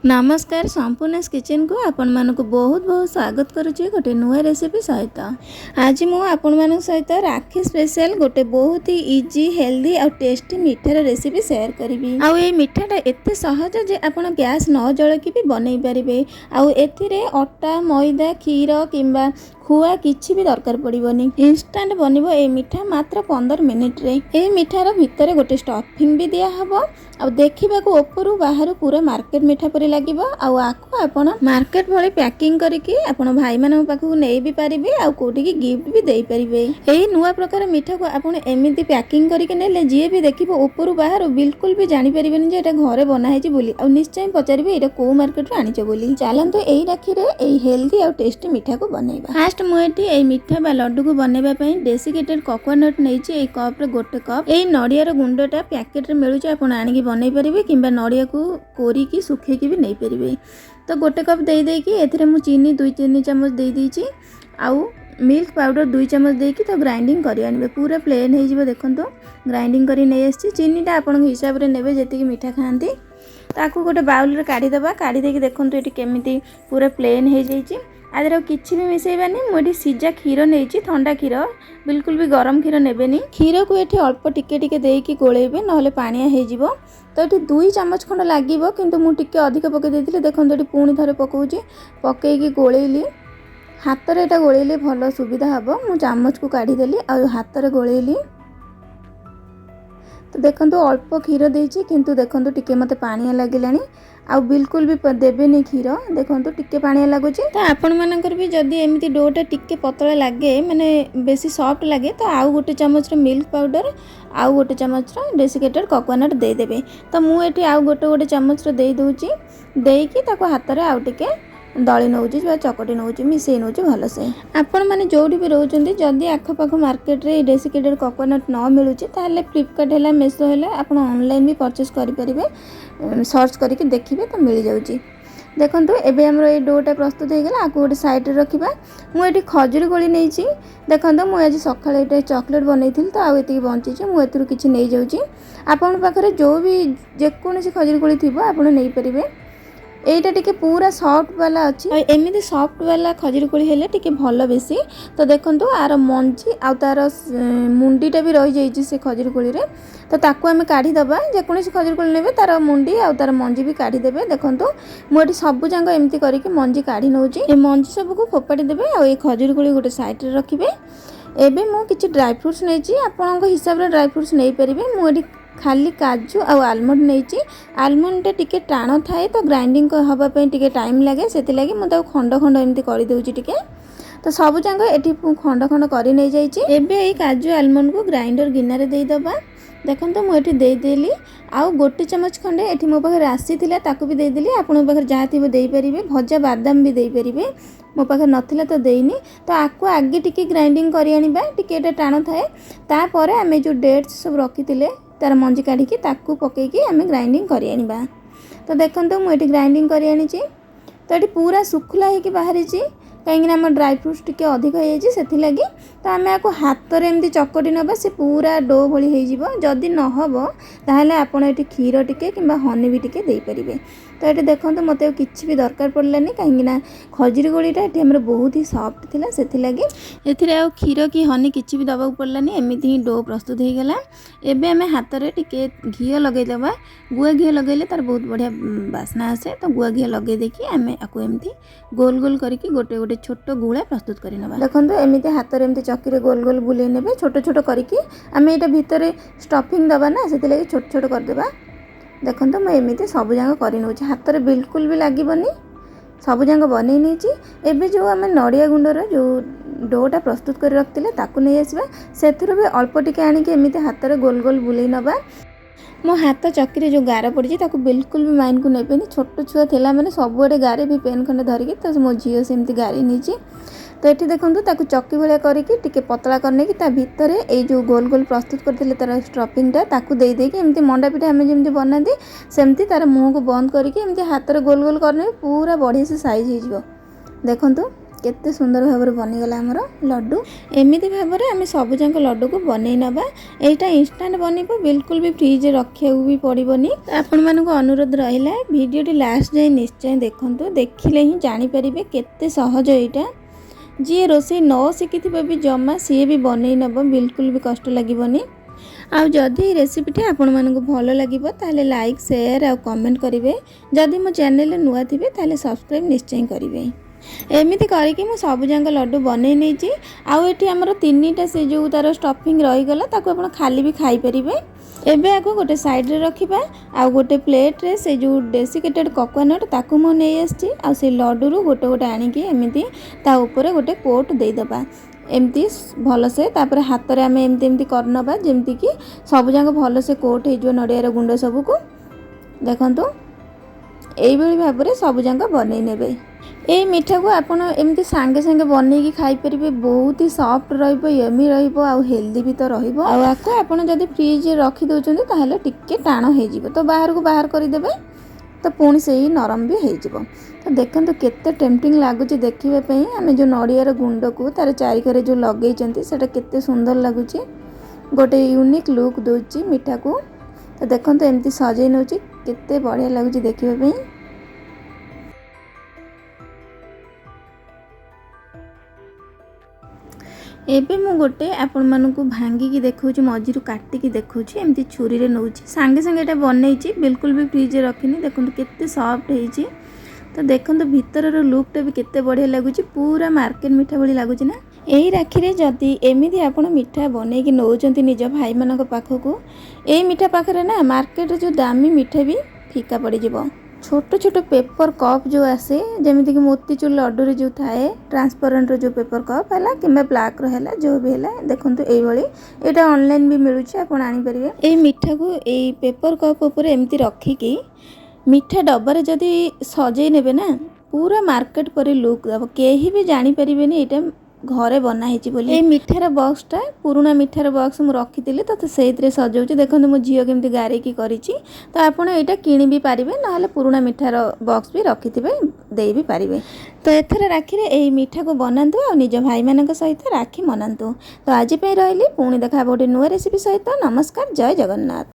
नमस्कार संपूर्ण किचन को आपण मानक बहुत बहुत स्वागत करुच्ची गोटे नुआ रेसिपी सहित। आज मु आपण मान सहित राखी स्पेशल गोटे बहुत ही इजी हेल्दी और टेस्टी मिठार रेसिपी शेयर करी। आउ ये मिठाटा एत सहज जे आपण गैस न जलकी भी बनई पारे। आउ एथिरे अटा मैदा क्षीर किंबा खुआ किछि भी दरकार पड़िबनी, इंस्टेंट बनिबो ए मिठा मात्र 15 मिनिट रे। ए मिठार भितर गोटे स्टफिंग भी दिया हबो आ देखिबाकू उपरु बाहर पूरा मार्केट मिठा परि लागिबो। आउ आको आपण मार्केट भଳି पैकिंग करके आपण भाई मानक पाखु नै भी पारिबे आउ कोठी की गिफ्ट भी देई परिबे। एही नुवा प्रकार मिठा को आपण एमिति पैकिंग करके नेले जे भी देखिबो उपरु बाहर बिल्कुल भी जानि परिबेनी जे एटा घरे बना हेछि बोली। आउ निश्चय पचारिबे एटा को मार्केट रो आनिछ बोली। चालंतु एही राखी रे एही हेल्दी और टेस्टी मिठा को बनेबा। फास्ट मु एठी एही मिठा बा लड्डू को बनेबा पई डेसिकेटेड कोकोनट नैछि। एही कप रे गोटे कप एही नडिया रो गुंडटा पैकेट रे मिलुछ, आपण आनिकी बनई पारिबे किंबा नडिया को कोरी की सुखे की भी नहीं पारिबे। तो गोटे कप दे दे कि एथिरे मु चीनी 2-3 चम्मच दे दीची आउ मिल्क पाउडर 2 चम्मच दे कि तो ग्राइंडिंग करि आनिबे। पूरा प्लेन हे जिवो देखंतो ग्राइंडिंग करि नै आछि। चीनीटा आपण हिसाब रे नेबे जेतिकी मिठा खांती। ताकू गोटे बाउल रे काढी दबा। काढी दे कि देखंतो एटी केमिति पूरा प्लेन हे जाईची। आदर किछि भी मिसेइबानी। मुडी सिजा क्षीर नेछि, ठंडा क्षीर, बिल्कुल भी गरम क्षीर नेबेनी। क्षीर को एठी अल्प टिके टिके देकी गोळेबे नहले पानिया हे जिवो। तो ये 2 चम्मच खंड लगे किंतु मु टिके अधिक पकई देती। देखो ये पुणी थे पकाऊँगी पकईकी गोलैली हाथ में। यहाँ गोलैले भल सुविधा हम। मु चामच को काढ़ीदेली आ हाथ में गोलैली। तो देखो अल्प क्षीर देती किंतु देखो टिके मत पानिया लगिलानी। आ बिल्कुल भी देवेनि क्षीर। देखो टिके पानिया लगुच। तो आपण मानकर भी जदि एमती डोटा टिके पतला लगे माने बेसी सॉफ्ट लगे तो आउ गोटे चम्मच मिल्क पाउडर आउ गोटे चम्मच डेसिकेटेड कोकोनट दे देबे। तो मु एठी आउ गोटे चम्मच दे दूची देकी ताको हाथ रे आउ टिके दली नौची चकटी नौची मिसई नौची भलसे। आपण माने जोडी भी रहउचंदी जदि आख पाख मार्केट रे डेसिकेटेड कोकोनट न मिलुची ताले फ्लिपकार्ट हैला मेसो हैला आपण ऑनलाइन भी परचेस करि परिबे। सर्च करके देखिबे तो मिल जाउची। देखंतु एबे हमरो ए डोटा प्रस्तुत हो गला। आको गोटे साइड रे रखिबा। मु एठी खजूरी कोली नैची। देखंतु मु आज सकाळे एटा चॉकलेट बनैथिल तो आ एति बंची छि। मु एतरु किछि नै जाउची। आपण पाखरे जो भी जे कोनसी खजूरी कोली थिबो आपण नै परिबे। एटा टिके पूरा सॉफ्ट वाला अच्छी। एमिति सॉफ्ट वाला खजूरी कोली हेले टिके भल बेसी। तो देखंतु आर मंजी आ तार मुंडीटा भी रही जाइछि से खजूरी कोली रे। तो ताकू आमे काढी दबा। जे कोनसी खजूरी कोली नेबे तार मुंडी आ तार मंजी भी काढी देबे। देखंतु मु एठी सब जांग एमिति करिके मंजी काढी नउची। ए मंजी सब को फोपाडी देबे आ ए खजूरी कोली गोटे साइड रे रखिबे। एबे मु किछि ड्राई फ्रूट्स नैछि। आपनक हिसाब रे ड्राई फ्रूट्स नै परिबे। मु एठी खाली काजू आ आलमंड नैछि। आलमंडटा टिके टाण थाए तो ग्राइंडिंग हवा पे टिके टाइम लागे सेति लागि मु ताको खंड खंड एमती करि देउछि टिके। तो सब जांग एठी खंड खंड करि नै जाइछि। एबे ए काजू आलमंड को ग्राइंडर गिनारे देई दबा। देखंतु मु एठी देई देली आउ गोटे चम्मच खंडे एठी मो पाखे राशि थिला ताकू भी देई देली। आपन पाखे जहा थिबो देई परिबे। भजा बादाम भी देई परिबे। मो पाखे नथिला तो देइनी। तो आको आगे टिके ग्राइंडिंग करि आनिबा। टिके एटा टाण थाए तापर आमे जो डेट्स सब रखिथिले तार मंजी काढ़ी ताकू पकईकी आमे ग्राइंडिंग करि आनिबा। तो देखंतु मु एठी ग्राइंडिंग करि आनिची। तो एठी पूरा सुखला हेकी बाहरिची कहीं आम ड्राई फ्रूट्स टिके अधिक हो जाइए से लगी। तो आम आपको हाथ में एमती चकटी नबा से पूरा डो भली हो। जदि नहब ताहले आपण एठी क्षीर टिके किंबा हनी भी टिके दे परिबे। तो ये देखो मत किसी भी दरकार पड़लानी कहीं खजूरी कोलीटा ये आम बहुत ही सॉफ्ट थिला से लगी एथिरे आ क्षीर कि हनी किसी भी दबाक पड़लानी। एमती ही डो प्रस्तुत हो गला। एबे आम हाथ में टिके घी लगेदेबा। गुआ घी लगेले तार बहुत बढ़िया बास्ना आसे। तो गुआ घी लगे देखी आम आपको एमती गोल गोल करके गोटे गोटे छोट गुला प्रस्तुत कर नबा। देखो एमती हाथ में एमती चक्की रे गोल गोल बुले नेबे छोट छोट करके आम यहाँ भितर स्टफिंग दबा ना से लगी छोट छोट करदेबा। देखो मैं एमती सब जाक कर नौची। हाथ में बिल्कुल भी लगभग सब जाक बन नहीं। जो आम नड़िया गुंडर जो डोटा प्रस्तुत कर रखते ताकू नहीं आसवा से भी अल्प टिके आनिके एमती हाथ में गोल गोल बुले नबा। मो हाथ चक्की रे जो गार पड़ी ताकू बिल्कुल भी माइंड को नेबेनी। छोट छुआ थिला माने सबुआडे गारे भी पेन खंडे धरिकी तो मो झील सेमती गारी नहीं। तो ये देखो ताकू चक्की भाया करके टिके पतला करने की भितर ये जो गोल गोल प्रस्तुत करते तार स्टफिंगटा ताकू दे देकी एमती मंडा पिठा आम जमी बनाती सेमती तार मुँह को बंद करके एमती हाथ में गोल गोल करने पूरा बढ़िया से साइज हो। देखो केते सुंदर भाव बनीगला आमर लड्डू। एमती भाव आम सबुजाक लड्डू को बनई नवा। एटा इंस्टांट बनइब, बिल्कुल भी फ्रिज रखा भी पड़ोनी। आपण मानक अनुरोध रहा भिडियोटी लास्ट जाए निश्चय देखंतु, देखिले ही जानीपारे केते सहज एटा। जी रोषे न शिखि भी जमा सी भी बनई नब, बिल्कुल भी कष्ट लगे। आउ जदि रेसिपीटी आपण मानक भल लगे ताले लाइक शेयर आ कमेंट करेंगे। जदि मो चैनल नुआ थे ताले सब्सक्राइब निश्चय करेंगे। एमती करके मु सबुजाक लड्डू बनई नहीं। आउ एठी हमर 3टा से जो तार स्टफिंग रहीगला ताको आपण खाली भी खाई परिबे। एबे आको गोटे साइड रे रखिबा। आउ गोटे प्लेट रे से जो डेसिकेटेड कोकोनट ताको मो नै आछि। आउ से लड्डू रू गोटे गोटे आनी कि एमती ता ऊपर गोटे कोट दे दबा एमती भल से। तापर हाथ रे आमे एमती एमती करनबा जेमती कि सबुजाक भल से कोट हे जो नडिया रे गुंड सब को देखंतु। एई बेली भाबरे सबुजाक बनई नेबे। ये मिठा को आपण एमती सांगे सांगे बनई खाई परिबे। बहुत ही सॉफ्ट रहिबो, यमी रहिबो, आ हेल्दी भी तो रहिबो। आ आको आपण जदि फ्रिज रखी दोचंदी ताहले टिके टाण हे जिवो, तो बाहर को बाहर करि देबे तो पुणी से ही नरम भी हे जिवो। तो देखंतु केते टेम्पटिंग लागुची देखिबे पई। आमे जो नडियार गुंड को तार चारिकरे जो लगेइचंती सेटा केते सुंदर लागुची, गोटे यूनिक लुक दोची मिठा को। तो देखंतु एमती सजै नउची केते बढ़िया लागुची देखिबे पई। एबे मु गोटे आपण मानकु भांगी देखौची, मझिरु काटिकी देखौची, एमती छुरी रे नउची। सांगे सांगे एटा बनैची, बिल्कुल भी फ्रिज रे रखिनी। देखंतु केते सॉफ्ट हेची। तो देखंतु भीतर रो लुकटा भी केते बढ़िया लागुची, पूरा मार्केट मिठा भली लागुची ना। एही राखी रे जदी एमिति आपण मिठा बनै कि नौचंती निज भाई मानक पाखकु, एही मिठा पाखरे ना मार्केट रे जो दामी मिठा भी फीका पड़ी जिवो। छोट छोट पेपर कप जो आसे जमीती कि मोतीचूर लड्डू रे जो थाए ट्रांसपेरेंट जो पेपर कप है कि ब्लैक रहा जो भी है देखो ये ऑनलाइन भी मिलूँ आप आनी पारे। ये मिठा को ये पेपर कप उपर एमती रखिकी मिठा डब्बारे जदि सजई नेबे ना पूरा मार्केट पर लुक दब, कहीं भी जानीपारे ये घरे बनाई बोली। ये मिठार बक्सटा पुराना मिठार बक्स मुझे रखी तो से सजाऊँ। देखो मो झील केमती गारेकी करी। तो आपड़ यहाँ किणी भी पारे ना पुराना मिठार बक्स भी रखि दे भी पारे। तो एथर राखी यही मिठा को बनातु और निज भाई मान सहित राखी मनातु। तो आज रही पुणी देखा गोटे नुआ रेसिपी सहित। नमस्कार, जय जगन्नाथ।